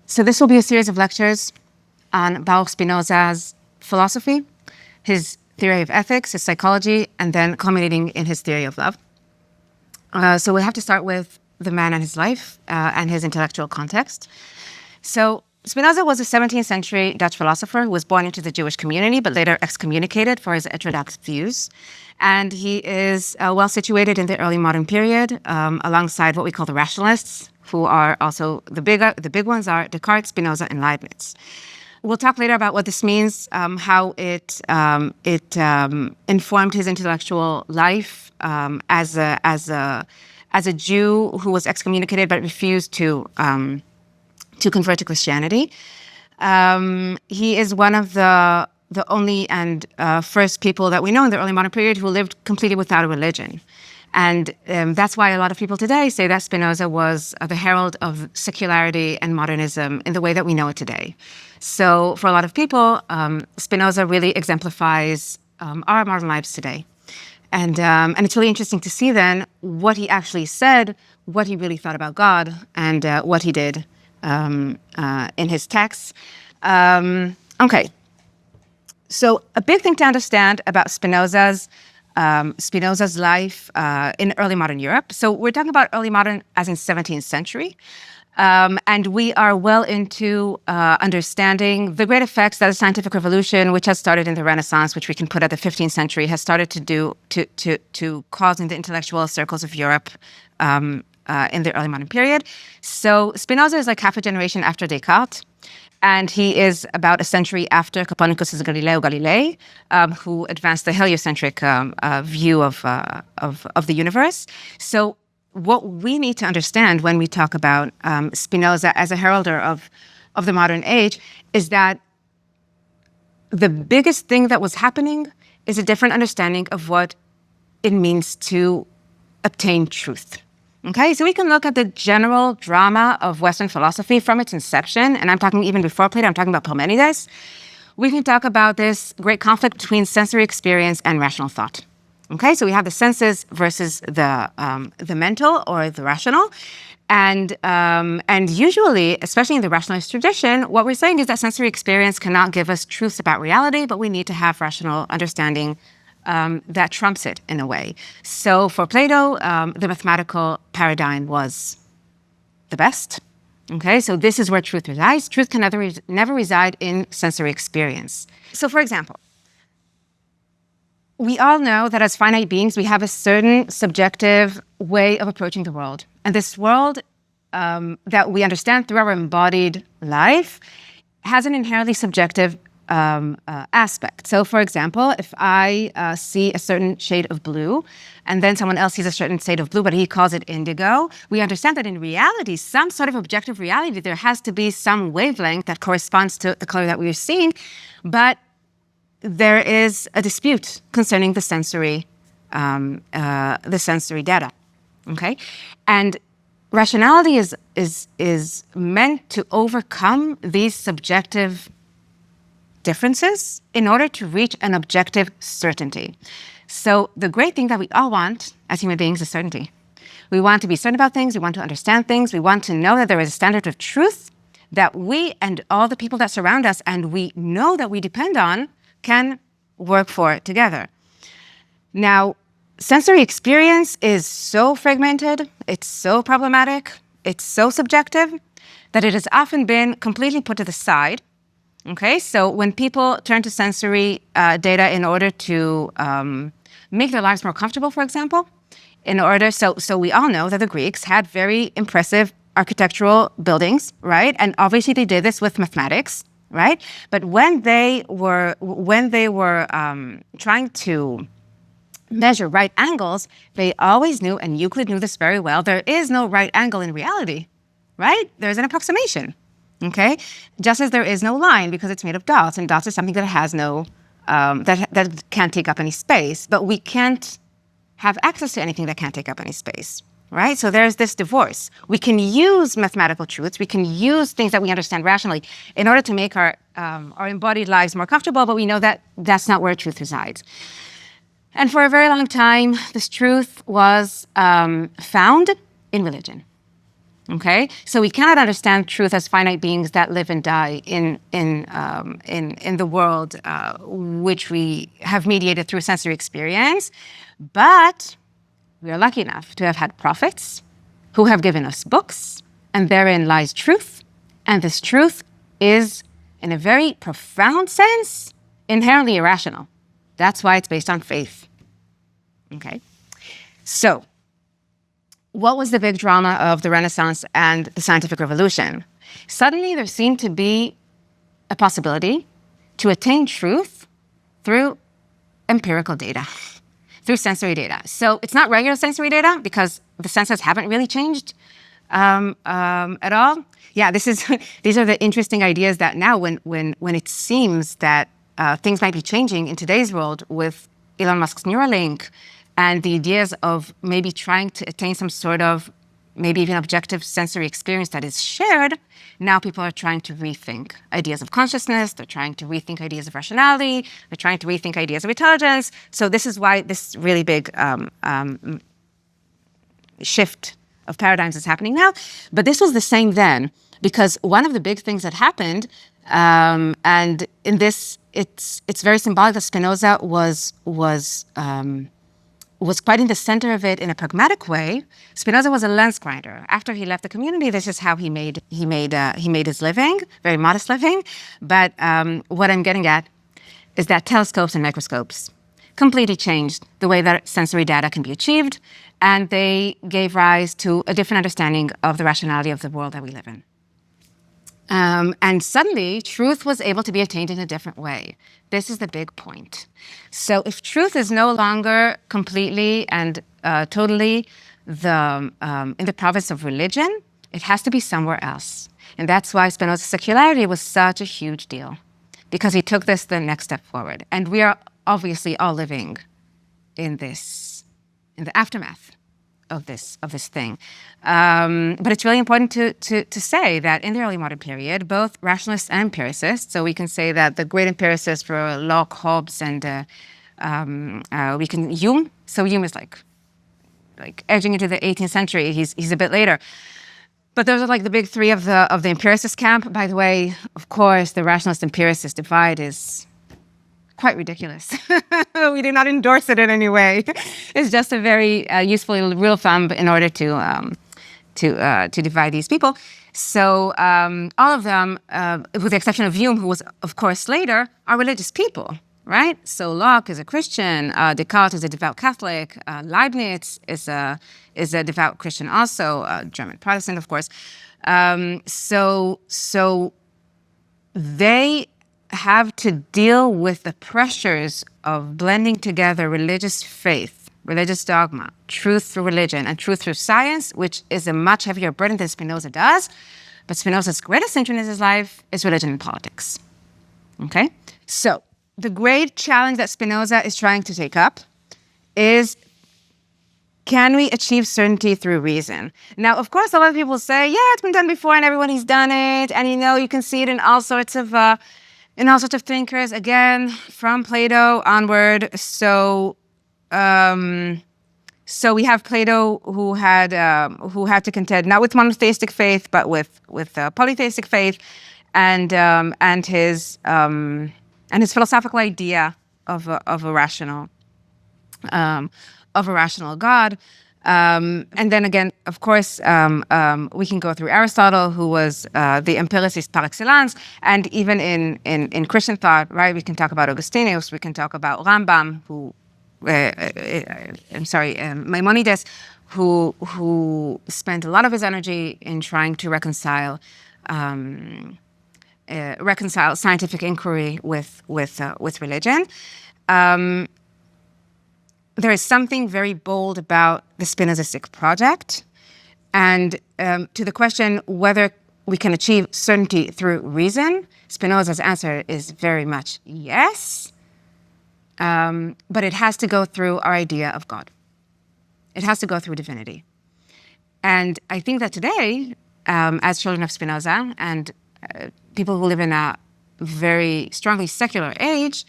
So this will be a series of lectures on Baruch Spinoza's philosophy, his theory of ethics, his psychology, and then culminating in his theory of love. So we have to start with the man and his life and his intellectual context. So Spinoza was a 17th century Dutch philosopher who was born into the Jewish community, but later excommunicated for his heterodox views. And he is well situated in the early modern period, alongside what we call the rationalists, who are also the big ones are Descartes, Spinoza, and Leibniz. We'll talk later about what this means, how it informed his intellectual life as a Jew who was excommunicated but refused to convert to Christianity. He is one of the only and first people that we know in the early modern period who lived completely without a religion. And that's why a lot of people today say that Spinoza was the herald of secularity and modernism in the way that we know it today. So for a lot of people, Spinoza really exemplifies our modern lives today. And it's really interesting to see then what he actually said, what he really thought about God, and what he did in his texts. Okay. So a big thing to understand about Spinoza's life in early modern Europe. So we're talking about early modern as in 17th century. And we are well into understanding the great effects that the scientific revolution, which has started in the Renaissance, which we can put at the 15th century, has started to do to cause in the intellectual circles of Europe in the early modern period. So Spinoza is like half a generation after Descartes. And he is about a century after Copernicus' Galileo Galilei, who advanced the heliocentric view of the universe. So what we need to understand when we talk about Spinoza as a heralder of the modern age is that the biggest thing that was happening is a different understanding of what it means to obtain truth. Okay, so we can look at the general drama of Western philosophy from its inception, and I'm talking even before Plato, I'm talking about Parmenides. We can talk about this great conflict between sensory experience and rational thought. Okay, so we have the senses versus the mental or the rational, and usually, especially in the rationalist tradition, what we're saying is that sensory experience cannot give us truths about reality, but we need to have rational understanding that trumps it in a way. So for Plato, the mathematical paradigm was the best. Okay, so this is where truth resides. Truth can never reside in sensory experience. So for example, we all know that as finite beings, we have a certain subjective way of approaching the world. And this world that we understand through our embodied life has an inherently subjective aspect. So, for example, if I see a certain shade of blue, and then someone else sees a certain shade of blue, but he calls it indigo, we understand that in reality, some sort of objective reality, there has to be some wavelength that corresponds to the color that we are seeing, but there is a dispute concerning the sensory data. Okay, and rationality is meant to overcome these subjective differences in order to reach an objective certainty. So the great thing that we all want as human beings is certainty. We want to be certain about things, we want to understand things, we want to know that there is a standard of truth that we and all the people that surround us and we know that we depend on can work for together. Now, sensory experience is so fragmented, it's so problematic, it's so subjective that it has often been completely put to the side. Okay, so when people turn to sensory data in order to make their lives more comfortable, for example, so we all know that the Greeks had very impressive architectural buildings, right? And obviously they did this with mathematics, right? But when they were trying to measure right angles, they always knew, and Euclid knew this very well, there is no right angle in reality, right? There's an approximation. Okay, just as there is no line because it's made of dots, and dots is something that has no that can't take up any space. But we can't have access to anything that can't take up any space, right? So there's this divorce. We can use mathematical truths, we can use things that we understand rationally in order to make our embodied lives more comfortable. But we know that that's not where truth resides. And for a very long time, this truth was found in religion. Okay, so we cannot understand truth as finite beings that live and die in the world which we have mediated through sensory experience, but we are lucky enough to have had prophets who have given us books, and therein lies truth, and this truth is, in a very profound sense, inherently irrational. That's why it's based on faith. Okay, so what was the big drama of the Renaissance and the scientific revolution? Suddenly, there seemed to be a possibility to attain truth through empirical data, through sensory data. So it's not regular sensory data because the senses haven't really changed at all. Yeah, these are the interesting ideas that now when it seems that things might be changing in today's world with Elon Musk's Neuralink, and the ideas of maybe trying to attain some sort of maybe even objective sensory experience that is shared, now people are trying to rethink ideas of consciousness, they're trying to rethink ideas of rationality, they're trying to rethink ideas of intelligence. So this is why this really big shift of paradigms is happening now. But this was the same then, because one of the big things that happened, and in this, it's very symbolic that Spinoza was quite in the center of it in a pragmatic way. Spinoza was a lens grinder. After he left the community, this is how he made his living, very modest living. But what I'm getting at is that telescopes and microscopes completely changed the way that sensory data can be achieved, and they gave rise to a different understanding of the rationality of the world that we live in. And suddenly, truth was able to be attained in a different way. This is the big point. So if truth is no longer completely and totally in the province of religion, it has to be somewhere else. And that's why Spinoza's secularity was such a huge deal, because he took this the next step forward. And we are obviously all living in the aftermath of this thing. But it's really important to say that in the early modern period, both rationalists and empiricists, so we can say that the great empiricists were Locke, Hobbes, and Hume. So Hume is like edging into the 18th century. He's a bit later. But those are like the big three of the empiricist camp. By the way, of course, the rationalist-empiricist divide is quite ridiculous. We do not endorse it in any way. It's just a very useful rule of thumb in order to divide these people. So all of them, with the exception of Hume, who was, of course, later, are religious people, right? So Locke is a Christian, Descartes is a devout Catholic, Leibniz is a devout Christian also, German Protestant, of course. So they have to deal with the pressures of blending together religious faith, religious dogma, truth through religion, and truth through science, which is a much heavier burden than Spinoza does. But Spinoza's greatest interest in his life is religion and politics. Okay? So the great challenge that Spinoza is trying to take up is, can we achieve certainty through reason? Now, of course, a lot of people say, yeah, it's been done before and everybody's done it. And, you can see it in all sorts of thinkers, again, from Plato onward. So we have Plato who had to contend not with monotheistic faith, but with polytheistic faith, and his philosophical idea of a rational God. And then again, of course, we can go through Aristotle, who was the empiricist par excellence, and even in Christian thought, right? We can talk about Augustinus, we can talk about Rambam, Maimonides, who spent a lot of his energy in trying to reconcile scientific inquiry with religion. There is something very bold about the Spinozistic project. And to the question whether we can achieve certainty through reason, Spinoza's answer is very much yes. But it has to go through our idea of God. It has to go through divinity. And I think that today, as children of Spinoza and people who live in a very strongly secular age,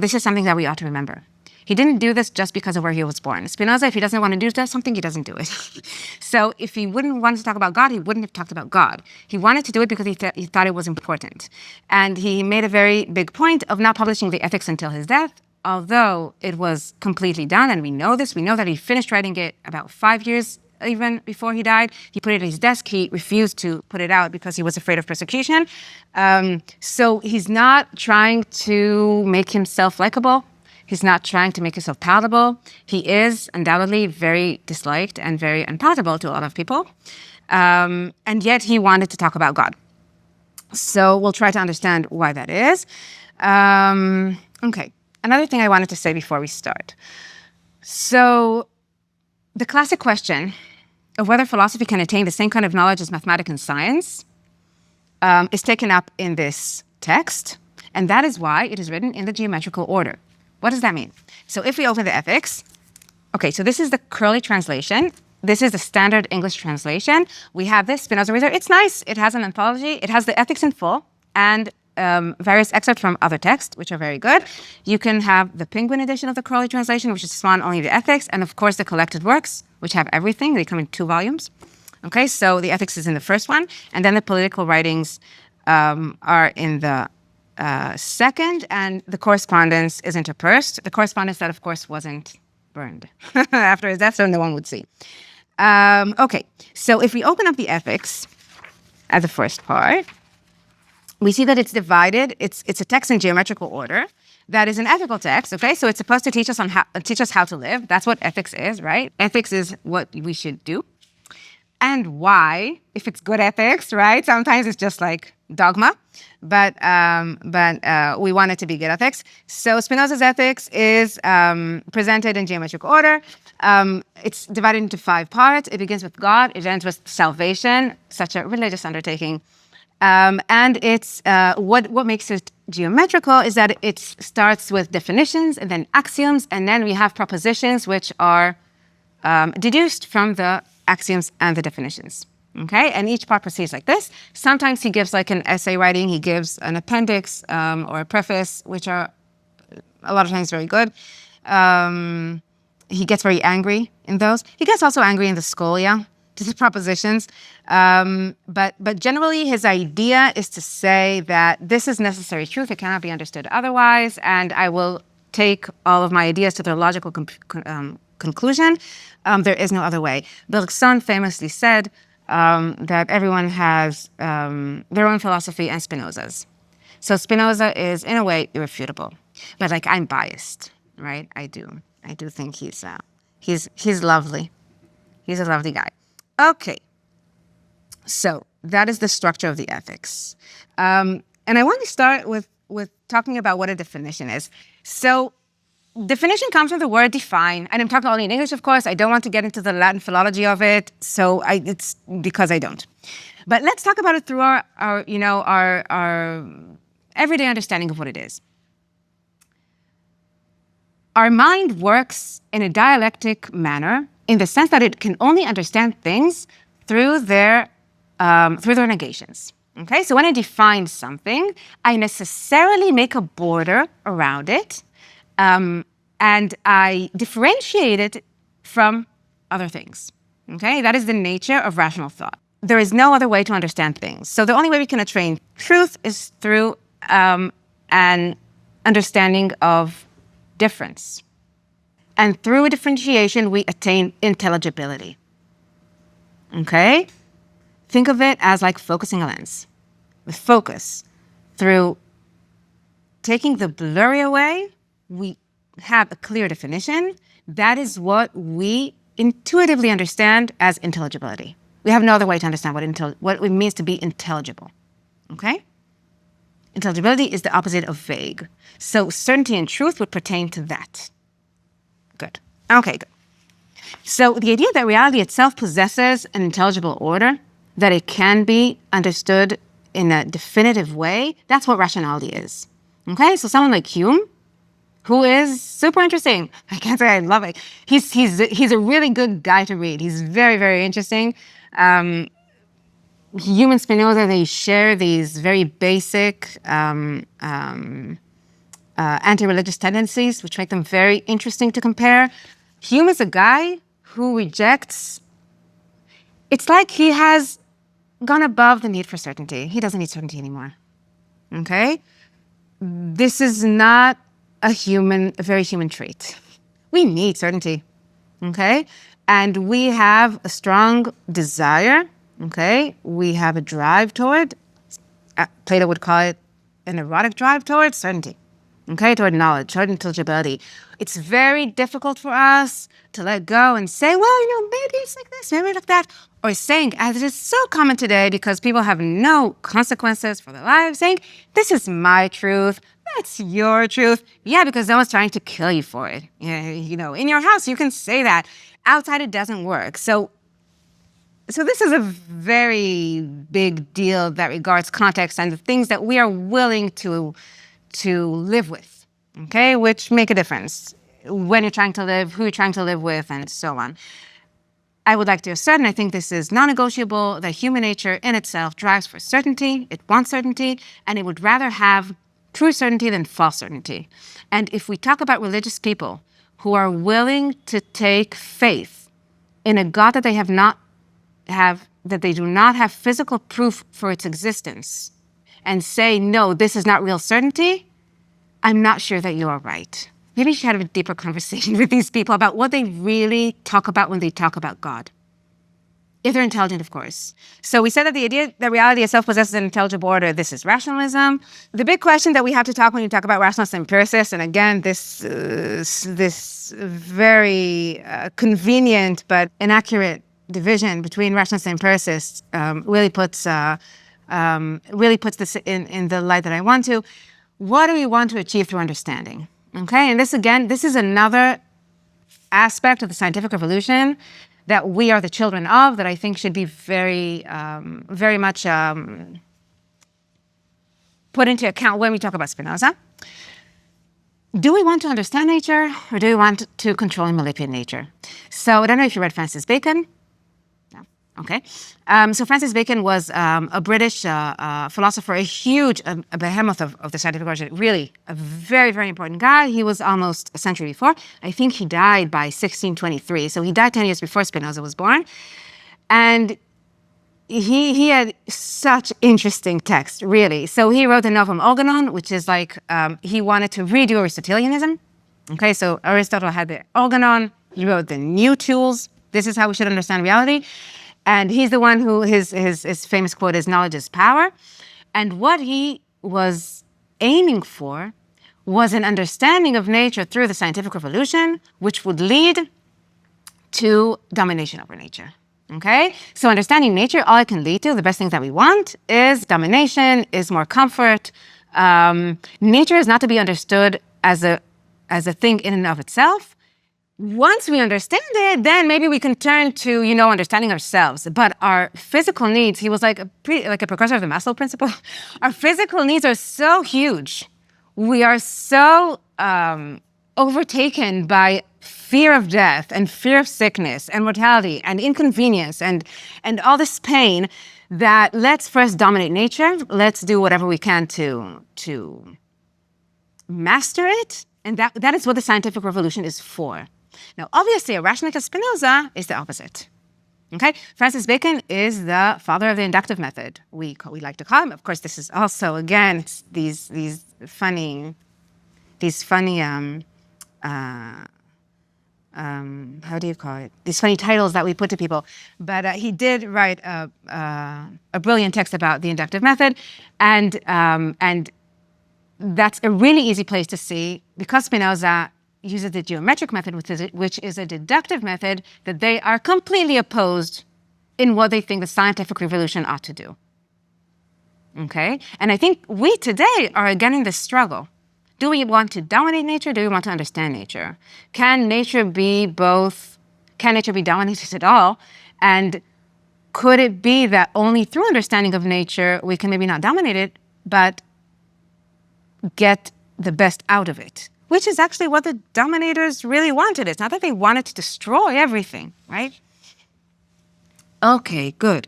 this is something that we ought to remember. He didn't do this just because of where he was born. Spinoza, if he doesn't want to do something, he doesn't do it. So if he wouldn't want to talk about God, he wouldn't have talked about God. He wanted to do it because he thought it was important. And he made a very big point of not publishing the Ethics until his death, although it was completely done, and we know this. We know that he finished writing it about 5 years even before he died. He put it at his desk. He refused to put it out because he was afraid of persecution. So he's not trying to make himself likable. He's not trying to make himself palatable. He is undoubtedly very disliked and very unpalatable to a lot of people. And yet he wanted to talk about God. So we'll try to understand why that is. Okay. Another thing I wanted to say before we start. So the classic question of whether philosophy can attain the same kind of knowledge as mathematics and science is taken up in this text, and that is why it is written in the geometrical order. What does that mean? So if we open the Ethics, okay, so this is the Curly translation. This is the standard English translation. We have this Spinoza Reader. It's nice. It has an anthology. It has the Ethics in full and various excerpts from other texts, which are very good. You can have the Penguin edition of the Crowley translation, which is Swan only the Ethics, and of course the collected works, which have everything. They come in 2 volumes. Okay, so the Ethics is in the first one, and then the political writings are in the second, and the correspondence is interspersed. The correspondence that, of course, wasn't burned after his death, so no one would see. Okay, so if we open up the Ethics as the first part, we see that it's divided. It's a text in geometrical order that is an ethical text. Okay, so it's supposed to teach us how to live. That's what ethics is, right? Ethics is what we should do, and why, if it's good ethics, right? Sometimes it's just like dogma, but we want it to be good ethics. So Spinoza's Ethics is presented in geometrical order. It's divided into 5 parts. It begins with God. It ends with salvation, such a religious undertaking. And it's what makes it geometrical is that it starts with definitions and then axioms, and then we have propositions which are deduced from the axioms and the definitions. Okay, and each part proceeds like this. Sometimes he gives like an essay writing. He gives an appendix or a preface, which are a lot of times very good. He gets very angry in those. He gets also angry in the Scholia. To the propositions, but generally his idea is to say that this is necessary truth, it cannot be understood otherwise, and I will take all of my ideas to their logical conclusion. There is no other way. Bergson famously said that everyone has their own philosophy and Spinoza's. So Spinoza is, in a way, irrefutable. But like, I'm biased, right? I do think he's lovely. He's a lovely guy. Okay, so that is the structure of the Ethics. And I want to start with talking about what a definition is. So definition comes from the word define, and I'm talking only in English, of course. I don't want to get into the Latin philology of it, so it's because I don't. But let's talk about it through our everyday understanding of what it is. Our mind works in a dialectic manner in the sense that it can only understand things through their negations. Okay, so when I define something, I necessarily make a border around it, and I differentiate it from other things. Okay, that is the nature of rational thought. There is no other way to understand things. So the only way we can attain truth is through an understanding of difference. And through a differentiation, we attain intelligibility. Okay? Think of it as like focusing a lens. With focus, through taking the blurry away, we have a clear definition. That is what we intuitively understand as intelligibility. We have no other way to understand what it means to be intelligible. Okay? Intelligibility is the opposite of vague. So certainty and truth would pertain to that. Good. Okay, good. So the idea that reality itself possesses an intelligible order, that it can be understood in a definitive way, that's what rationality is. Okay, so someone like Hume, who is super interesting. I can't say I love it. He's a really good guy to read. He's very, very interesting. Hume and Spinoza, they share these very basic anti-religious tendencies, which make them very interesting to compare. Hume is a guy who rejects. It's like he has gone above the need for certainty. He doesn't need certainty anymore. Okay? This is not a very human trait. We need certainty. Okay? And we have a strong desire. Okay? We have a drive toward, Plato would call it an erotic drive toward certainty. Okay, toward knowledge, toward intelligibility. It's very difficult for us to let go and say, well, maybe it's like this, maybe like that. Or saying, as it is so common today because people have no consequences for their lives, saying, this is my truth, that's your truth. Yeah, because no one's trying to kill you for it. In your house, you can say that. Outside, it doesn't work. So this is a very big deal that regards context and the things that we are willing to live with, okay, which make a difference when you're trying to live, who you're trying to live with, and so on. I would like to assert, and I think this is non-negotiable, that human nature in itself drives for certainty, it wants certainty, and it would rather have true certainty than false certainty. And if we talk about religious people who are willing to take faith in a God that they that they do not have physical proof for its existence, and say, no, this is not real certainty, I'm not sure that you are right. Maybe you should have a deeper conversation with these people about what they really talk about when they talk about God. If they're intelligent, of course. So we said that the idea that reality itself possesses an intelligible order, this is rationalism. The big question that we have to talk when you talk about rationalists and empiricists, and again, this very convenient but inaccurate division between rationalists and empiricists really puts this in the light that I want to. What do we want to achieve through understanding? Okay, and this is another aspect of the scientific revolution that we are the children of, that I think should be very much put into account when we talk about Spinoza. Do we want to understand nature, or do we want to control and manipulate nature? So I don't know if you read Francis Bacon. Okay. So Francis Bacon was a British philosopher, a behemoth of the scientific revolution, really a very, very important guy. He was almost a century before. I think he died by 1623. So he died 10 years before Spinoza was born. And he had such interesting text, really. So he wrote the Novum Organon, which is like, he wanted to redo Aristotelianism. Okay, so Aristotle had the Organon. He wrote the New Tools. This is how we should understand reality. And he's the one who, his famous quote is, knowledge is power. And what he was aiming for was an understanding of nature through the scientific revolution, which would lead to domination over nature. Okay? So understanding nature, all it can lead to, the best things that we want, is domination, is more comfort. Nature is not to be understood as a thing in and of itself. Once we understand it, then maybe we can turn to, understanding ourselves. But our physical needs, he was like a precursor of the Maslow principle. Our physical needs are so huge. We are so overtaken by fear of death and fear of sickness and mortality and inconvenience and all this pain that let's first dominate nature. Let's do whatever we can to master it. And that is what the scientific revolution is for. Now, obviously, a rationalist like Spinoza is the opposite. Okay, Francis Bacon is the father of the inductive method. We like to call him. Of course, this is also again these funny how do you call it? These funny titles that we put to people. But he did write a brilliant text about the inductive method, and that's a really easy place to see, because Spinoza uses the geometric method, which is a deductive method, that they are completely opposed in what they think the scientific revolution ought to do. Okay? And I think we today are again in this struggle. Do we want to dominate nature? Do we want to understand nature? Can nature be both? Can nature be dominated at all? And could it be that only through understanding of nature we can maybe not dominate it, but get the best out of it? Which is actually what the dominators really wanted. It's not that they wanted to destroy everything, right? Okay, good.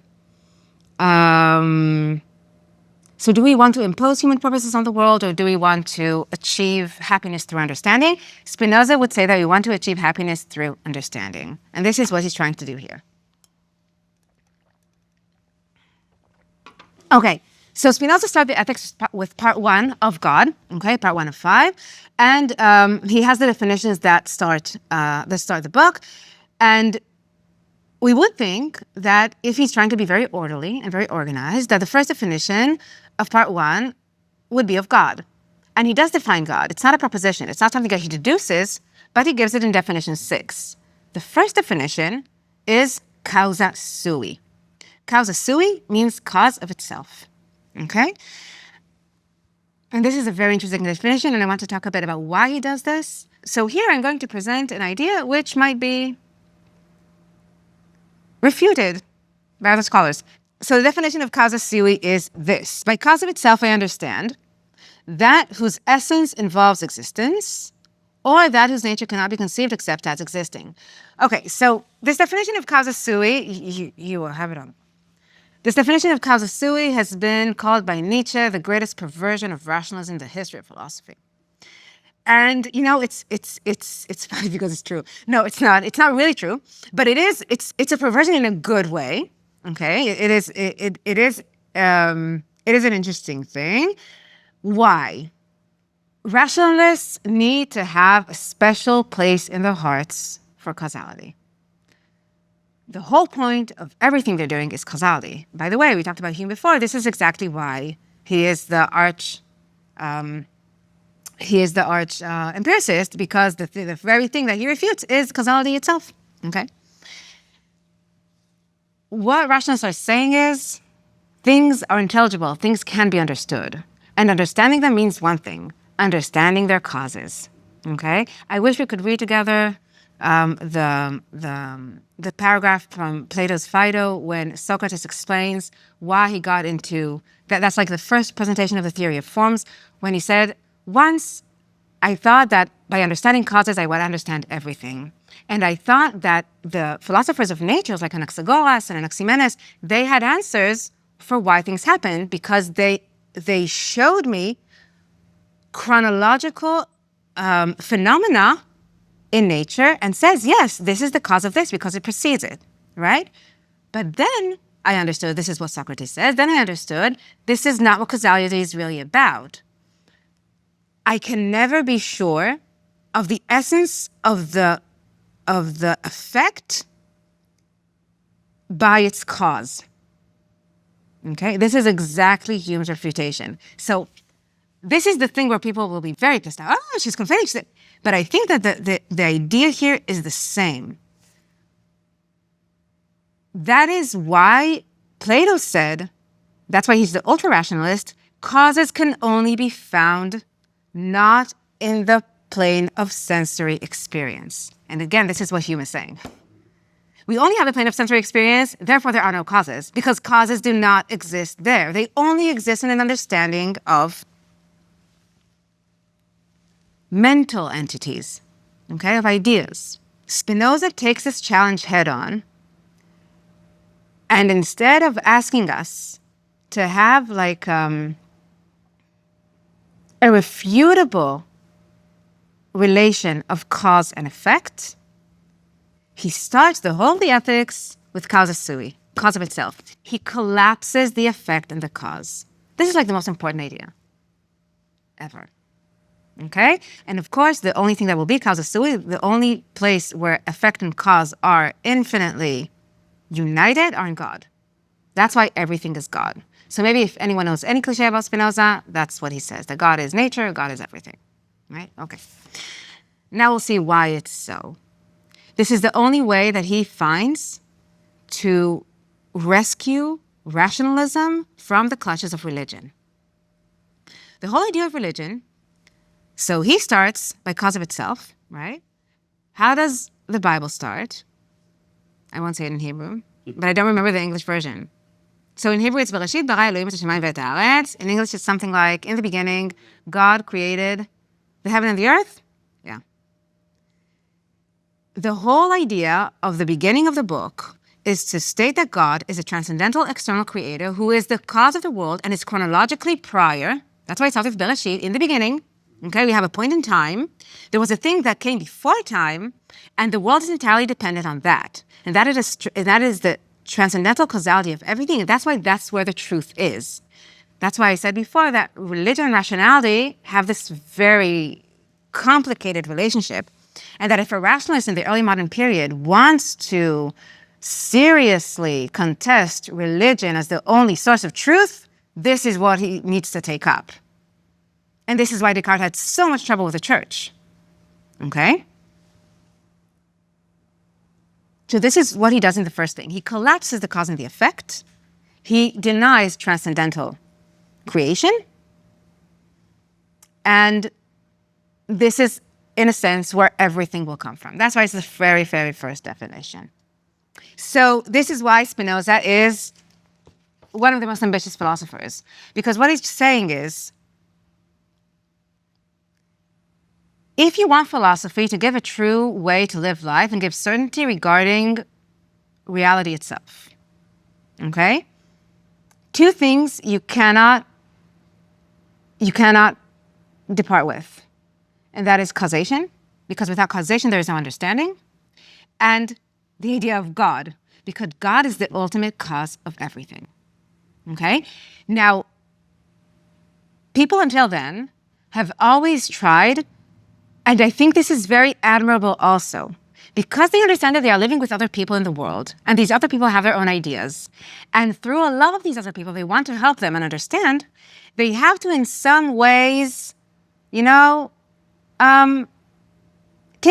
So So do we want to impose human purposes on the world, or do we want to achieve happiness through understanding? Spinoza would say that we want to achieve happiness through understanding. And this is what he's trying to do here. Okay, so Spinoza started the ethics with part 1 of God, okay, part 1 of 5. And he has the definitions that start the book. And we would think that if he's trying to be very orderly and very organized, that the first definition of part 1 would be of God. And he does define God. It's not a proposition. It's not something that he deduces, but he gives it in definition 6. The first definition is causa sui. Causa sui means cause of itself, okay? And this is a very interesting definition, and I want to talk a bit about why he does this. So here I'm going to present an idea which might be refuted by other scholars. So the definition of causa sui is this. By cause of itself, I understand that whose essence involves existence, or that whose nature cannot be conceived except as existing. Okay, so this definition of causa sui, you will have it on. This definition of causa sui has been called by Nietzsche the greatest perversion of rationalism in the history of philosophy. And you know, it's funny because it's true. No, it's not. It's not really true, but it is. It's a perversion in a good way. Okay, it is an interesting thing. Why? Rationalists need to have a special place in their hearts for causality. The whole point of everything they're doing is causality. By the way, we talked about Hume before. This is exactly why he is the arch empiricist, because the very thing that he refutes is causality itself. Okay. What rationalists are saying is things are intelligible, things can be understood. And understanding them means one thing, understanding their causes. Okay? I wish we could read together the paragraph from Plato's Phaedo when Socrates explains why he got into that. That's like the first presentation of the theory of forms, when he said, once I thought that by understanding causes, I would understand everything. And I thought that the philosophers of nature, like Anaxagoras and Anaximenes, they had answers for why things happened, because they showed me chronological phenomena in nature and says, yes, this is the cause of this because it precedes it, right? But then I understood, this is what Socrates says, then I understood this is not what causality is really about. I can never be sure of the essence of the effect by its cause. Okay, this is exactly Hume's refutation. So this is the thing where people will be very pissed off. Oh, she's confessing. But I think that the idea here is the same. That is why Plato said, that's why he's the ultra-rationalist, causes can only be found not in the plane of sensory experience. And again, this is what Hume is saying. We only have a plane of sensory experience, therefore there are no causes, because causes do not exist there. They only exist in an understanding of mental entities, okay, of ideas. Spinoza takes this challenge head on, and instead of asking us to have like a refutable relation of cause and effect, he starts the whole of the ethics with causa sui, cause of itself. He collapses the effect and the cause. This is like the most important idea ever. Okay? And of course, the only thing that will be causa sui, the only place where effect and cause are infinitely united are in God. That's why everything is God. So maybe if anyone knows any cliche about Spinoza, that's what he says, that God is nature, God is everything. Right? Okay. Now we'll see why it's so. This is the only way that he finds to rescue rationalism from the clutches of religion. The whole idea of religion, so he starts by cause of itself, right? How does the Bible start? I won't say it in Hebrew, but I don't remember the English version. So in Hebrew, it's Bereshit bara Elohim et hashamayim ve'et haaretz. In English, it's something like, in the beginning, God created the heaven and the earth. Yeah. The whole idea of the beginning of the book is to state that God is a transcendental external creator who is the cause of the world and is chronologically prior. That's why it starts with Bereshit, in the beginning. Okay, we have a point in time. There was a thing that came before time, and the world is entirely dependent on that. And that is the transcendental causality of everything, and that's where the truth is. That's why I said before that religion and rationality have this very complicated relationship, and that if a rationalist in the early modern period wants to seriously contest religion as the only source of truth, this is what he needs to take up. And this is why Descartes had so much trouble with the church. Okay? So this is what he does in the first thing. He collapses the cause and the effect. He denies transcendental creation. And this is, in a sense, where everything will come from. That's why it's the very, very first definition. So this is why Spinoza is one of the most ambitious philosophers. Because what he's saying is, if you want philosophy to give a true way to live life and give certainty regarding reality itself, okay? Two things you cannot depart with, and that is causation, because without causation there is no understanding, and the idea of God, because God is the ultimate cause of everything, okay? Now, people until then have always tried, and I think this is very admirable also, because they understand that they are living with other people in the world, and these other people have their own ideas. And through a love of these other people, they want to help them and understand. They have to, in some ways, take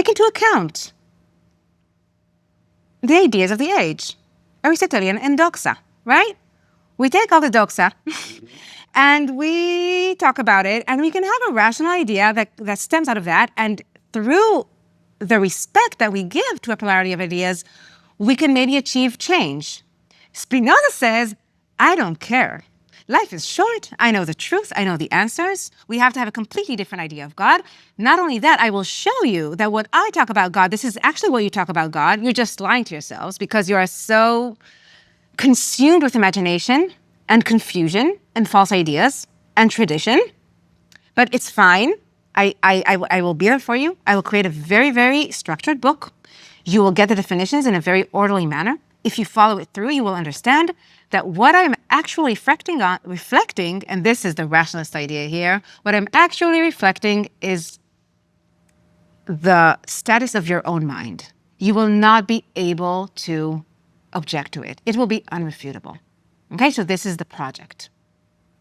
into account the ideas of the age, Aristotelian and doxa, right? We take all the doxa, and we talk about it, and we can have a rational idea that stems out of that. And through the respect that we give to a plurality of ideas, we can maybe achieve change. Spinoza says, I don't care. Life is short. I know the truth. I know the answers. We have to have a completely different idea of God. Not only that, I will show you that what I talk about God, this is actually what you talk about God. You're just lying to yourselves because you are so consumed with imagination and confusion and false ideas and tradition. But it's fine. I will be there for you. I will create a very, very structured book. You will get the definitions in a very orderly manner. If you follow it through, you will understand that what I'm actually reflecting, and this is the rationalist idea here, what I'm actually reflecting is the status of your own mind. You will not be able to object to it. It will be unrefutable. Okay, so this is the project.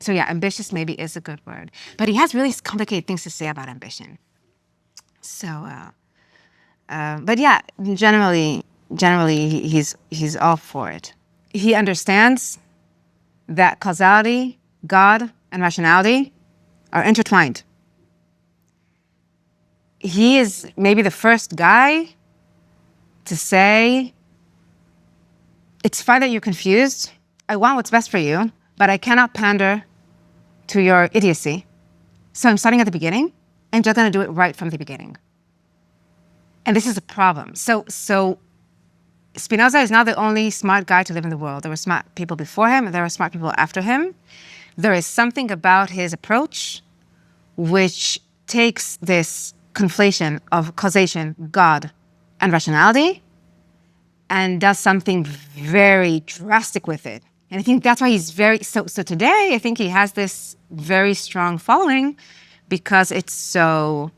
So yeah, ambitious maybe is a good word. But he has really complicated things to say about ambition. So, but yeah, generally he's all for it. He understands that causality, God, and rationality are intertwined. He is maybe the first guy to say, it's fine that you're confused. I want what's best for you, but I cannot pander to your idiocy. So I'm starting at the beginning. I'm just going to do it right from the beginning. And this is a problem. So Spinoza is not the only smart guy to live in the world. There were smart people before him, and there were smart people after him. There is something about his approach which takes this conflation of causation, God, and rationality, and does something very drastic with it. And I think that's why he's so today, I think he has this very strong following because it's so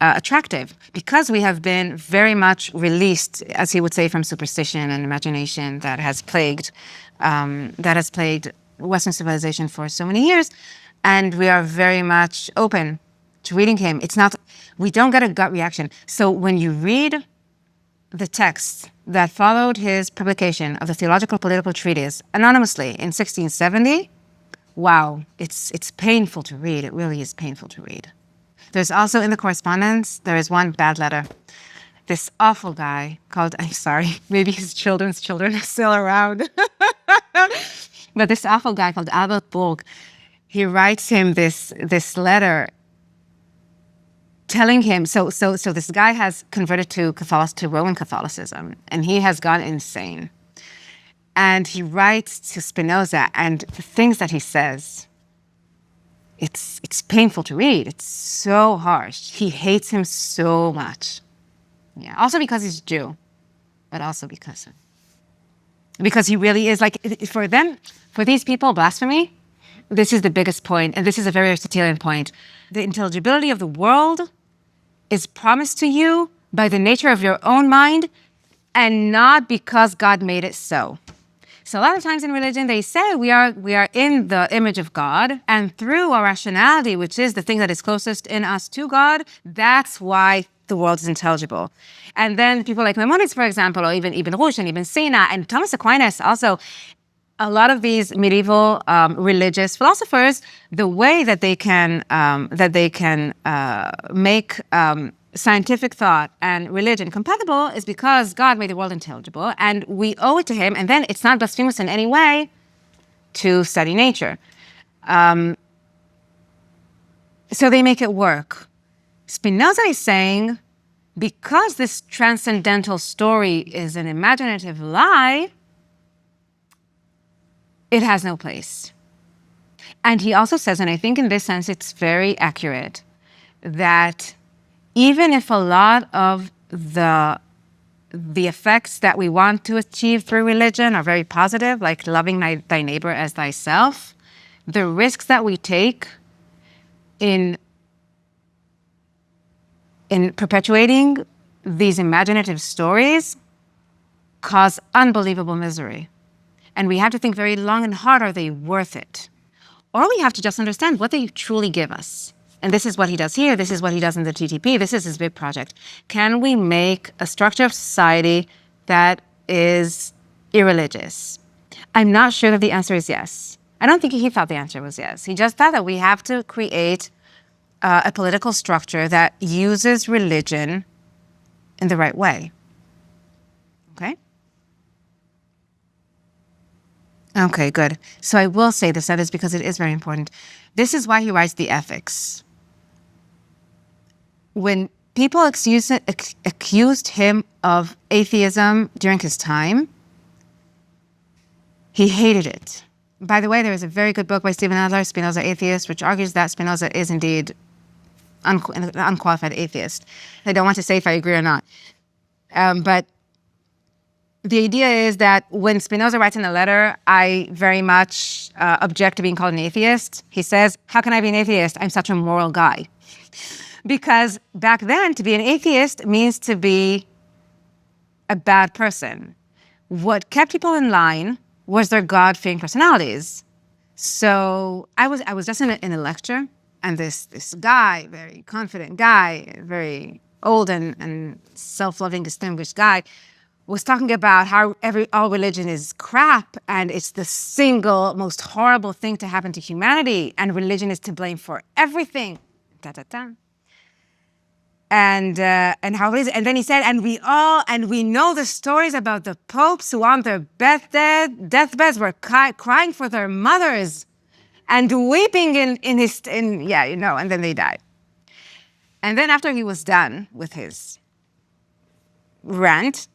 attractive, because we have been very much released, as he would say, from superstition and imagination that has plagued Western civilization for so many years. And we are very much open to reading him. We don't get a gut reaction. So when you read the text that followed his publication of the Theological Political Treatise anonymously in 1670, wow, it's painful to read. It really is painful to read. There's also in the correspondence, there is one bad letter. This awful guy called, I'm sorry, maybe his children's children are still around. But this awful guy called Albert Burg, he writes him this letter telling him, so this guy has converted to Roman Catholicism, and he has gone insane. And he writes to Spinoza, and the things that he says, it's painful to read. It's so harsh. He hates him so much. Yeah, also because he's Jew, but also because he really is like, for them, for these people, blasphemy, this is the biggest point, and this is a very Aristotelian point. The intelligibility of the world is promised to you by the nature of your own mind and not because God made it so. So a lot of times in religion, they say we are in the image of God, and through our rationality, which is the thing that is closest in us to God, that's why the world is intelligible. And then people like Maimonides, for example, or even Ibn Rushd and Ibn Sina and Thomas Aquinas also, a lot of these medieval religious philosophers, the way that they can make scientific thought and religion compatible is because God made the world intelligible, and we owe it to him, and then it's not blasphemous in any way to study nature. So they make it work. Spinoza is saying, because this transcendental story is an imaginative lie, it has no place. And he also says, and I think in this sense it's very accurate, that even if a lot of the effects that we want to achieve through religion are very positive, like loving thy neighbor as thyself, the risks that we take in perpetuating these imaginative stories cause unbelievable misery. And we have to think very long and hard, are they worth it? Or we have to just understand what they truly give us. And this is what he does here. This is what he does in the TTP. This is his big project. Can we make a structure of society that is irreligious? I'm not sure that the answer is yes. I don't think he thought the answer was yes. He just thought that we have to create a political structure that uses religion in the right way. Okay? Okay, good. So I will say this, that is because it is very important. This is why he writes the Ethics. When people accused him of atheism during his time, he hated it. By the way, there is a very good book by Stephen Adler, Spinoza Atheist, which argues that Spinoza is indeed an unqualified atheist. I don't want to say if I agree or not. But the idea is that when Spinoza writes in a letter, I very much object to being called an atheist. He says, how can I be an atheist? I'm such a moral guy. Because back then, to be an atheist means to be a bad person. What kept people in line was their God-fearing personalities. So I was just in a lecture, and this guy, very confident guy, very old and self-loving, distinguished guy, was talking about how all religion is crap, and it's the single most horrible thing to happen to humanity, and religion is to blame for everything. And how it is, and then he said, and we know the stories about the popes who on their deathbeds were crying for their mothers, and weeping in and then they died. And then after he was done with his rant,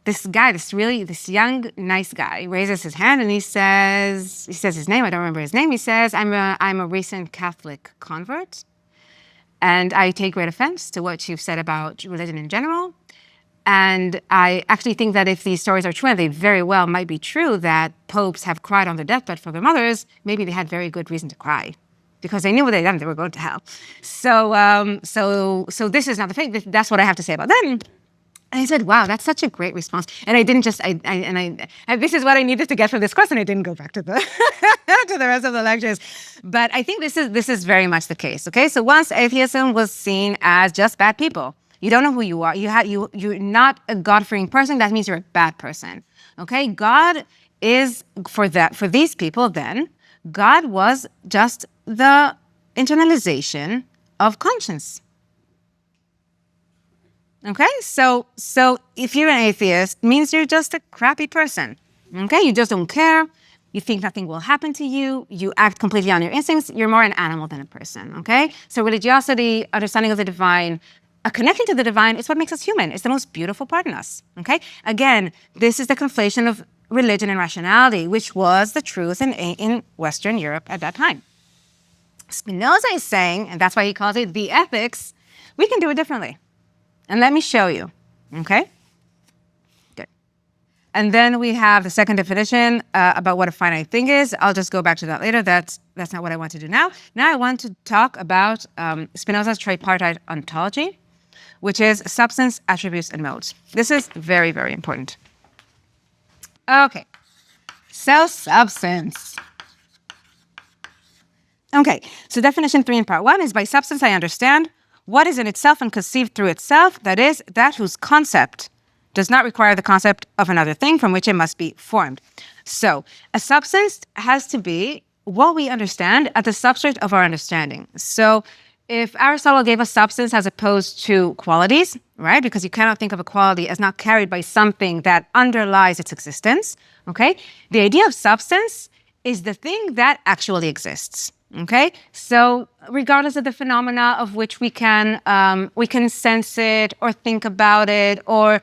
this guy, this young, nice guy, raises his hand and he says his name, I don't remember his name, he says, I'm a recent Catholic convert, and I take great offense to what you've said about religion in general. And I actually think that if these stories are true, and they very well might be true, that popes have cried on their deathbed for their mothers, maybe they had very good reason to cry, because they knew what they'd done, they were going to hell. So this is not the thing. That's what I have to say about that. And I said, wow, that's such a great response. And I didn't just, and this is what I needed to get from this course, and I didn't go back to the to the rest of the lectures. But I think this is very much the case. Okay, so once atheism was seen as just bad people, you don't know who you are. You're not a God-fearing person. That means you're a bad person. Okay, God is for these people. Then God was just the internalization of conscience. Okay, so if you're an atheist, it means you're just a crappy person. Okay, you just don't care. You think nothing will happen to you. You act completely on your instincts. You're more an animal than a person. Okay, so religiosity, understanding of the divine, a connection to the divine is what makes us human. It's the most beautiful part in us. Okay, again, this is the conflation of religion and rationality, which was the truth in Western Europe at that time. Spinoza is saying, and that's why he calls it the ethics, we can do it differently. And let me show you, okay? Good. And then we have the second definition about what a finite thing is. I'll just go back to that later. That's not what I want to do now. Now I want to talk about Spinoza's tripartite ontology, which is substance, attributes, and modes. This is very, very important. Okay, so substance. Okay, so definition 3 in part 1 is by substance I understand what is in itself and conceived through itself, that is, that whose concept does not require the concept of another thing from which it must be formed. So a substance has to be what we understand at the substrate of our understanding. So if Aristotle gave us substance as opposed to qualities, right? Because you cannot think of a quality as not carried by something that underlies its existence, okay? The idea of substance is the thing that actually exists, okay? So regardless of the phenomena of which we can sense it or think about it or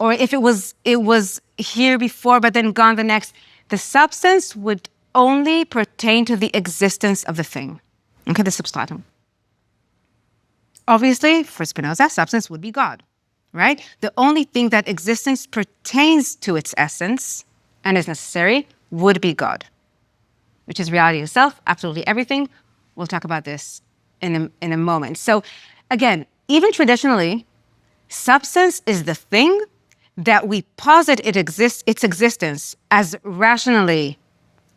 if it was here before but then gone the next, the substance would only pertain to the existence of the thing. Okay, the substratum. Obviously, for Spinoza, substance would be God, right? The only thing that existence pertains to its essence and is necessary would be God, which is reality itself, absolutely everything. We'll talk about this in a moment. So again, even traditionally, substance is the thing that we posit its existence as rationally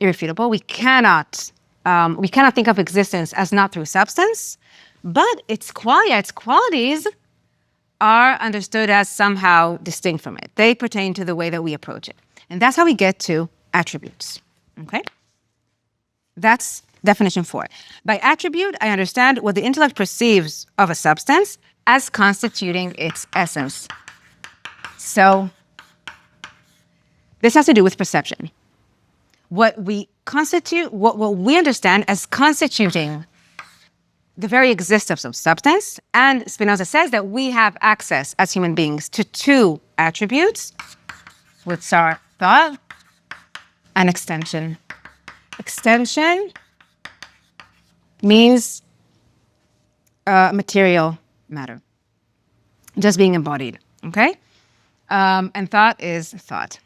irrefutable. We cannot think of existence as not through substance, but its qualities are understood as somehow distinct from it. They pertain to the way that we approach it. And that's how we get to attributes, okay? That's definition 4. By attribute, I understand what the intellect perceives of a substance as constituting its essence. So this has to do with perception. What we understand as constituting the very existence of substance. And Spinoza says that we have access as human beings to 2 attributes, which are thought and extension. Extension means material matter, just being embodied, okay? And thought is thought.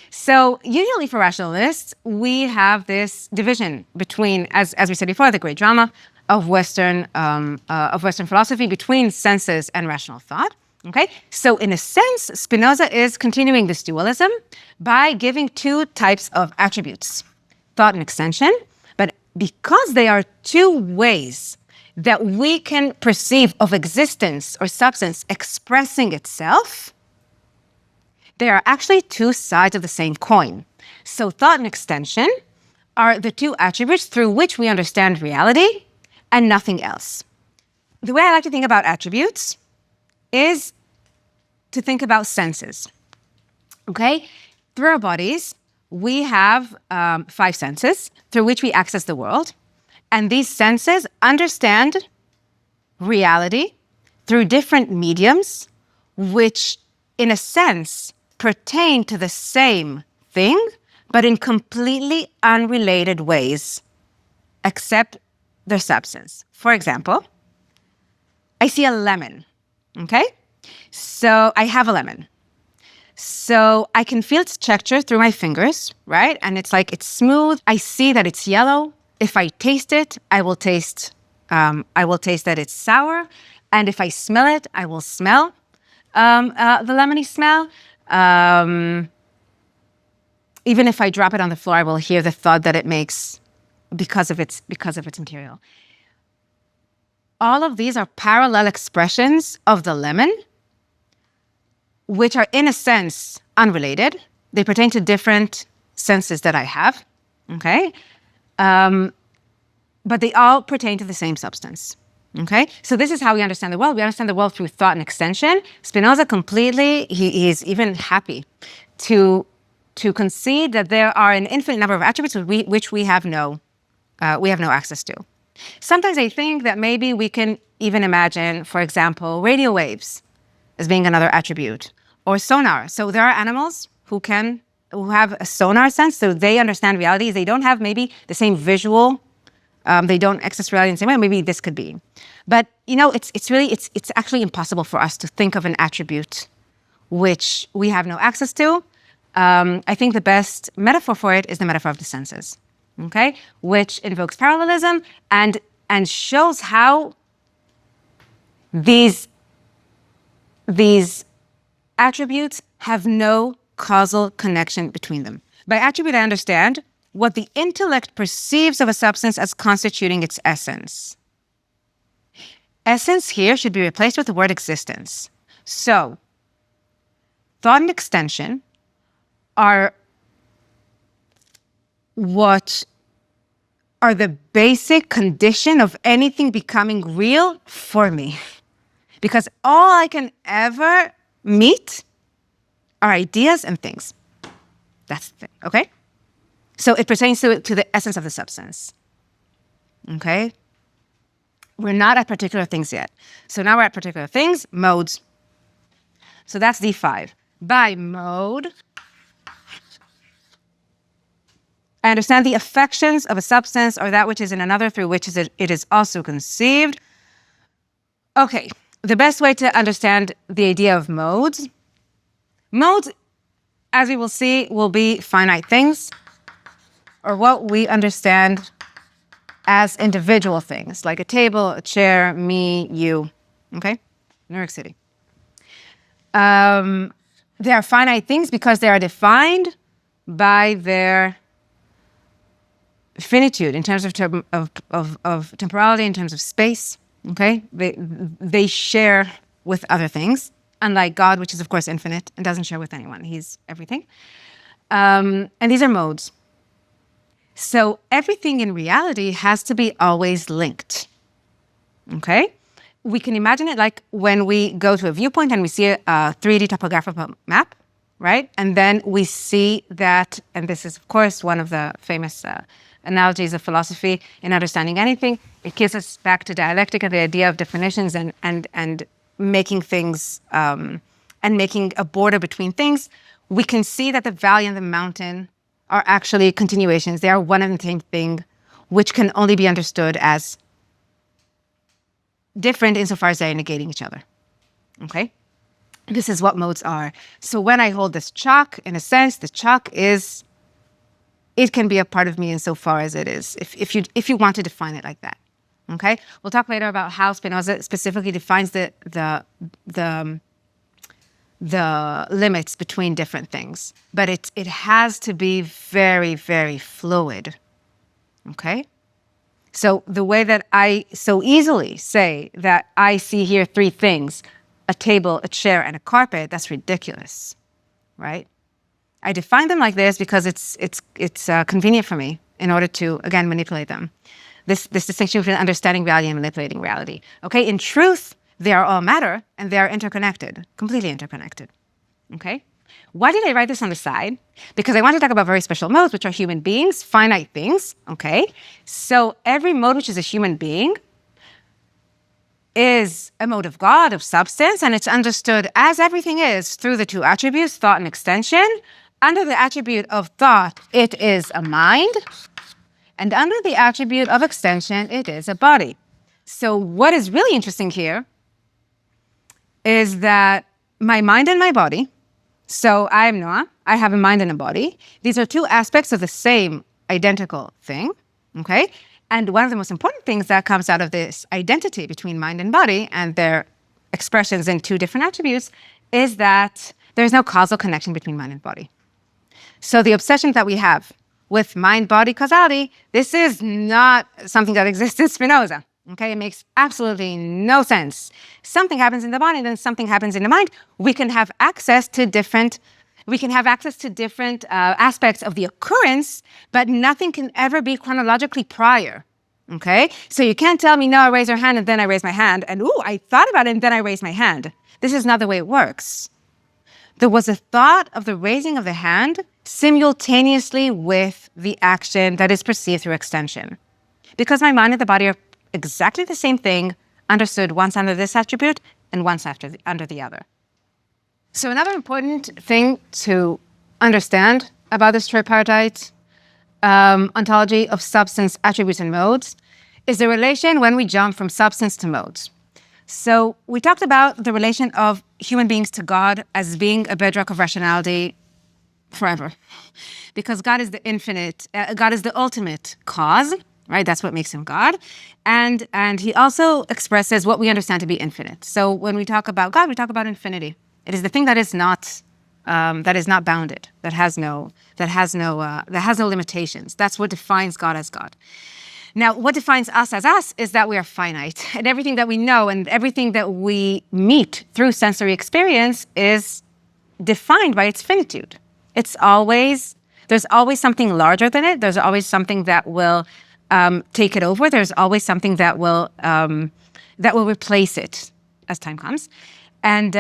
So usually for rationalists, we have this division between, as we said before, the great drama of Western philosophy between senses and rational thought. Okay, so in a sense, Spinoza is continuing this dualism by giving 2 types of attributes, thought and extension. But because they are 2 ways that we can perceive of existence or substance expressing itself, they are actually 2 sides of the same coin. So thought and extension are the 2 attributes through which we understand reality and nothing else. The way I like to think about attributes is to think about senses, okay? Through our bodies, we have 5 senses through which we access the world. And these senses understand reality through different mediums, which in a sense pertain to the same thing, but in completely unrelated ways, except their substance. For example, I see a lemon, okay? So I have a lemon. So I can feel its texture through my fingers, right? And it's smooth. I see that it's yellow. If I taste it, I will taste that it's sour. And if I smell it, I will smell the lemony smell. Even if I drop it on the floor, I will hear the thud that it makes because of its material. All of these are parallel expressions of the lemon, which are in a sense unrelated. They pertain to different senses that I have, okay? But they all pertain to the same substance, okay? So this is how we understand the world. We understand the world through thought and extension. Spinoza completely, he is even happy to concede that there are an infinite number of attributes which we have no access to. Sometimes I think that maybe we can even imagine, for example, radio waves as being another attribute, or sonar. So there are animals who have a sonar sense, so they understand reality. They don't have maybe the same visual. They don't access reality in the same way. Maybe this could be, but it's actually impossible for us to think of an attribute which we have no access to. I think the best metaphor for it is the metaphor of the senses, okay, which invokes parallelism and shows how these attributes have no causal connection between them. By attribute, I understand what the intellect perceives of a substance as constituting its essence. Essence here should be replaced with the word existence. So, thought and extension are what are the basic condition of anything becoming real for me. Because all I can ever meet are ideas and things. That's the thing, okay? So it pertains to the essence of the substance, okay? We're not at particular things yet. So now we're at particular things, modes. So that's D5. By mode, I understand the affections of a substance or that which is in another through which it is also conceived. Okay, the best way to understand the idea of modes, as we will see, will be finite things, or what we understand as individual things, like a table, a chair, me, you, okay? New York City. They are finite things because they are defined by their finitude in terms of temporality, in terms of space, okay? They share with other things, unlike God, which is, of course, infinite and doesn't share with anyone. He's everything. And these are modes. So everything in reality has to be always linked, okay? We can imagine it like when we go to a viewpoint and we see a 3D topographical map, right? And then we see that, and this is, of course, one of the famous analogies of philosophy in understanding anything. It gives us back to dialectic and the idea of definitions and making things, and making a border between things. We can see that the valley and the mountain are actually continuations. They are one and the same thing, which can only be understood as different insofar as they are negating each other, okay? This is what modes are. So when I hold this chalk, in a sense, the chalk it can be a part of me insofar as it is, if you want to define it like that, okay? We'll talk later about how Spinoza specifically defines the limits between different things, but it has to be very, very fluid, okay? So the way that I so easily say that I see here three things, a table, a chair, and a carpet, that's ridiculous, right? I define them like this because it's convenient for me in order to, again, manipulate them. This distinction between understanding reality and manipulating reality. Okay, in truth, they are all matter and they are interconnected, completely interconnected. Okay? Why did I write this on the side? Because I want to talk about very special modes, which are human beings, finite things. Okay? So every mode which is a human being is a mode of God, of substance, and it's understood as everything is through the two attributes, thought and extension. Under the attribute of thought, it is a mind. And under the attribute of extension, it is a body. So what is really interesting here is that my mind and my body, so I am Noah, I have a mind and a body. These are two aspects of the same identical thing, okay? And one of the most important things that comes out of this identity between mind and body and their expressions in two different attributes is that there's no causal connection between mind and body. So the obsession that we have with mind-body causality, this is not something that exists in Spinoza. Okay, it makes absolutely no sense. Something happens in the body, then something happens in the mind. We can have access to different aspects of the occurrence, but nothing can ever be chronologically prior. Okay, so you can't tell me, no, I raise your hand and then I raise my hand, and ooh, I thought about it and then I raised my hand. This is not the way it works. There was a thought of the raising of the hand simultaneously with the action that is perceived through extension. Because my mind and the body are exactly the same thing, understood once under this attribute and once under the other. So another important thing to understand about this tripartite ontology of substance, attributes, and modes is the relation when we jump from substance to modes. So we talked about the relation of human beings to God as being a bedrock of rationality forever, because God is the infinite, God is the ultimate cause, right? That's what makes him God. And he also expresses what we understand to be infinite. So when we talk about God, we talk about infinity. It is the thing that is not bounded, that has no limitations. That's what defines God as God. Now, what defines us as us is that we are finite, and everything that we know and everything that we meet through sensory experience is defined by its finitude. There's always something larger than it. There's always something that will take it over. There's always something that will replace it as time comes. And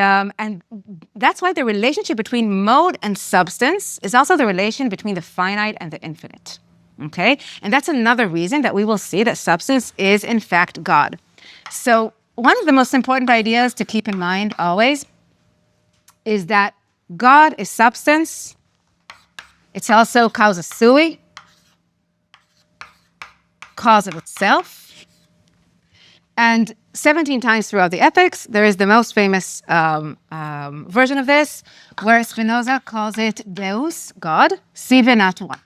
that's why the relationship between mode and substance is also the relation between the finite and the infinite. Okay? And that's another reason that we will see that substance is, in fact, God. So one of the most important ideas to keep in mind always is that God is substance. It's also causa sui, cause of itself. And 17 times throughout the epics, there is the most famous version of this, where Spinoza calls it Deus, God, sive natura.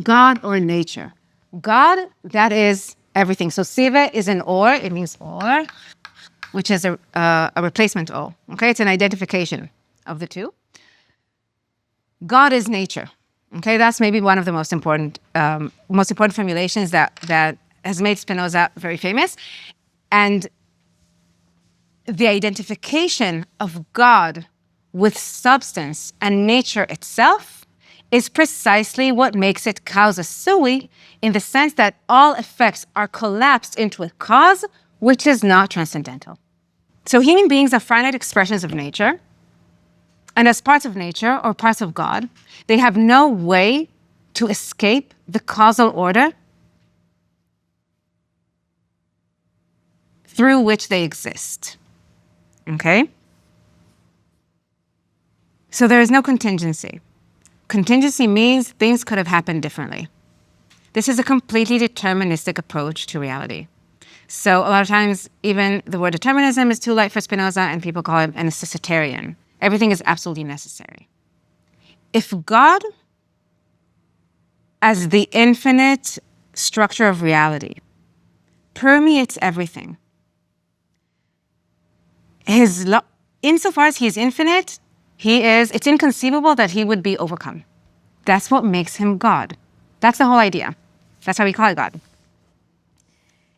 God or nature. God, that is everything. So sive is an or, it means or, which is a replacement o. Okay, it's an identification of the two. God is nature. Okay, that's maybe one of the most important formulations that has made Spinoza very famous. And the identification of God with substance and nature itself is precisely what makes it causa sui, in the sense that all effects are collapsed into a cause which is not transcendental. So human beings are finite expressions of nature, and as parts of nature or parts of God, they have no way to escape the causal order through which they exist. Okay? So there is no contingency. Contingency means things could have happened differently. This is a completely deterministic approach to reality. So a lot of times, even the word determinism is too light for Spinoza, and people call him a necessitarian. Everything is absolutely necessary. If God, as the infinite structure of reality, permeates everything, insofar as he is infinite, it's inconceivable that he would be overcome. That's what makes him God. That's the whole idea. That's why we call it God.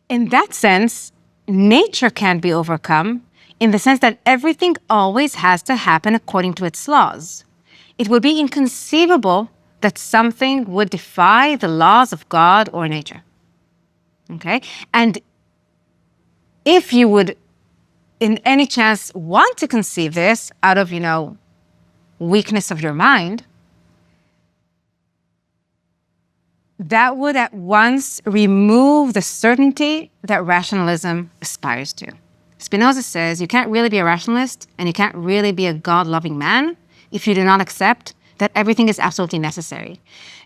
In that sense, nature can't be overcome, in the sense that everything always has to happen according to its laws. It would be inconceivable that something would defy the laws of God or nature. Okay? And if you would, in any chance, want to conceive this out of, weakness of your mind, that would at once remove the certainty that rationalism aspires to. Spinoza says you can't really be a rationalist and you can't really be a God-loving man if you do not accept that everything is absolutely necessary.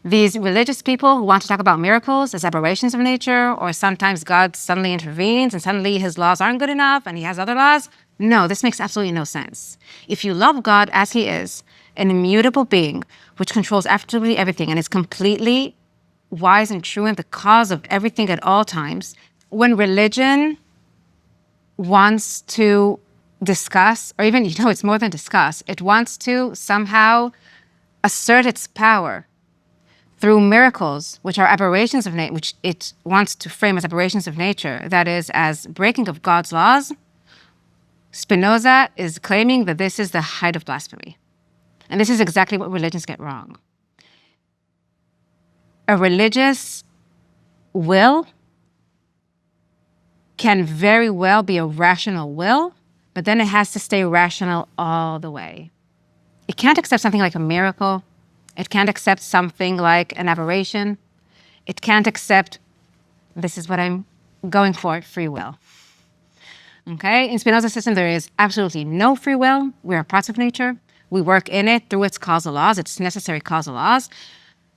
These religious people who want to talk about miracles as aberrations of nature, or sometimes God suddenly intervenes and suddenly his laws aren't good enough and he has other laws, no, this makes absolutely no sense. If you love God as he is, an immutable being which controls absolutely everything and is completely wise and true and the cause of everything at all times, when religion wants to discuss, or even, it's more than discuss, it wants to somehow assert its power through miracles, which are aberrations of nature, which it wants to frame as aberrations of nature, that is, as breaking of God's laws, Spinoza is claiming that this is the height of blasphemy. And this is exactly what religions get wrong. A religious will can very well be a rational will, but then it has to stay rational all the way. It can't accept something like a miracle. It can't accept something like an aberration. It can't accept, this is what I'm going for, free will. Okay? In Spinoza's system, there is absolutely no free will. We are parts of nature. We work in it through its causal laws, its necessary causal laws.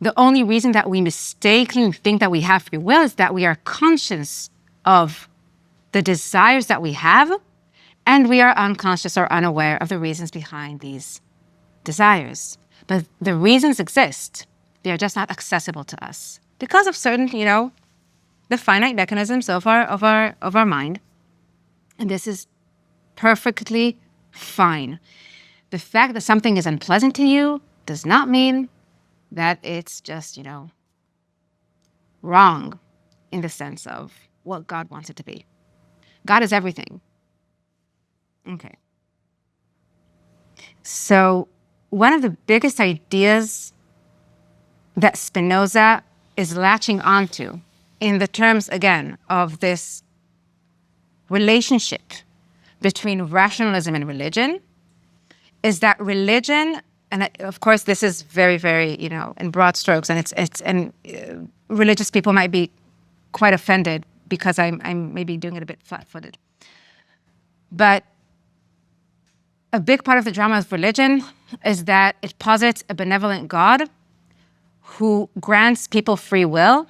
The only reason that we mistakenly think that we have free will is that we are conscious of the desires that we have, and we are unconscious or unaware of the reasons behind these desires. But the reasons exist. They are just not accessible to us because of certain, the finite mechanisms of our mind. And this is perfectly fine. The fact that something is unpleasant to you does not mean that it's just, wrong in the sense of what God wants it to be. God is everything. Okay. So one of the biggest ideas that Spinoza is latching onto in the terms, again, of this relationship between rationalism and religion is that religion, and of course this is very, very, in broad strokes, and religious people might be quite offended because I'm maybe doing it a bit flat-footed. But a big part of the drama of religion is that it posits a benevolent God who grants people free will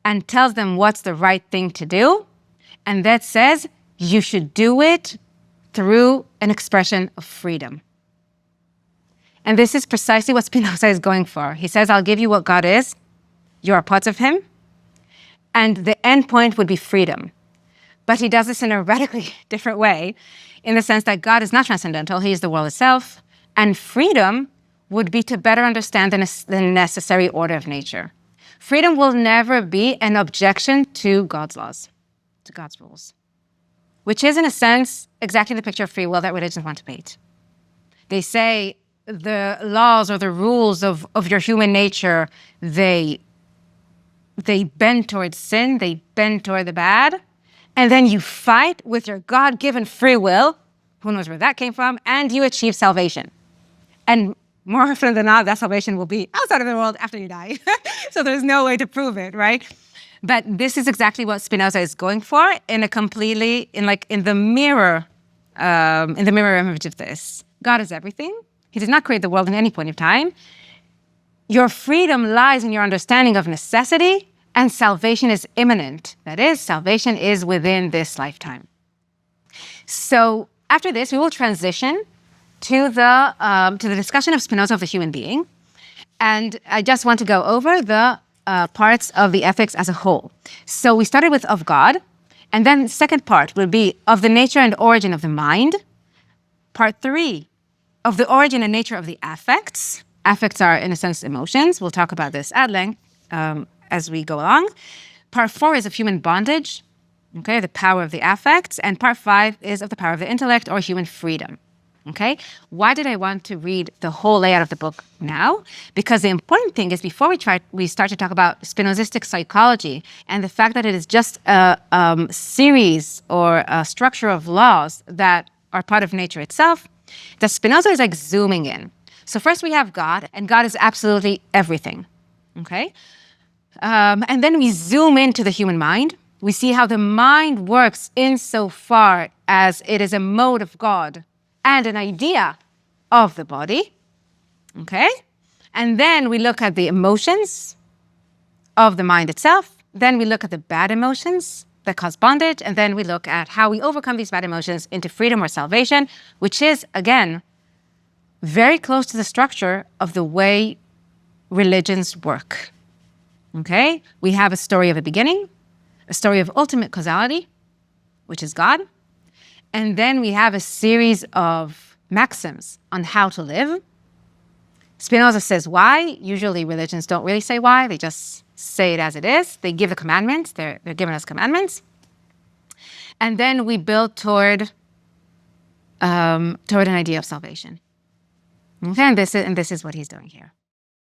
and tells them what's the right thing to do, and that says you should do it through an expression of freedom. And this is precisely what Spinoza is going for. He says, I'll give you what God is. You are parts of him. And the end point would be freedom. But he does this in a radically different way, in the sense that God is not transcendental. He is the world itself. And freedom would be to better understand the necessary order of nature. Freedom will never be an objection to God's laws, to God's rules, which is, in a sense, exactly the picture of free will that religions want to paint. They say the laws or the rules of your human nature, they bend towards sin, they bend toward the bad, and then you fight with your God-given free will, who knows where that came from, and you achieve salvation. And more often than not, that salvation will be outside of the world after you die. So there's no way to prove it, right? But this is exactly what Spinoza is going for in the mirror image of this. God is everything. He did not create the world in any point of time. Your freedom lies in your understanding of necessity, and salvation is imminent. That is, salvation is within this lifetime. So after this, we will transition to the discussion of Spinoza of the human being. And I just want to go over the parts of the ethics as a whole. So we started with of God, and then the second part will be of the nature and origin of the mind. Part 3, of the origin and nature of the affects. Affects are, in a sense, emotions. We'll talk about this at length as we go along. Part 4 is of human bondage, okay, the power of the affects. And part 5 is of the power of the intellect or human freedom. Okay? Why did I want to read the whole layout of the book now? Because the important thing is before we start to talk about Spinozistic psychology and the fact that it is just a series or a structure of laws that are part of nature itself, that Spinoza is like zooming in. So first we have God, and God is absolutely everything. Okay? And then we zoom into the human mind. We see how the mind works insofar as it is a mode of God and an idea of the body, okay? And then we look at the emotions of the mind itself. Then we look at the bad emotions that cause bondage. And then we look at how we overcome these bad emotions into freedom or salvation, which is, again, very close to the structure of the way religions work, okay? We have a story of a beginning, a story of ultimate causality, which is God. And then we have a series of maxims on how to live. Spinoza says why. Usually religions don't really say why. They just say it as it is. They give the commandments. They're giving us commandments. And then we build toward an idea of salvation. Okay, and this is what he's doing here.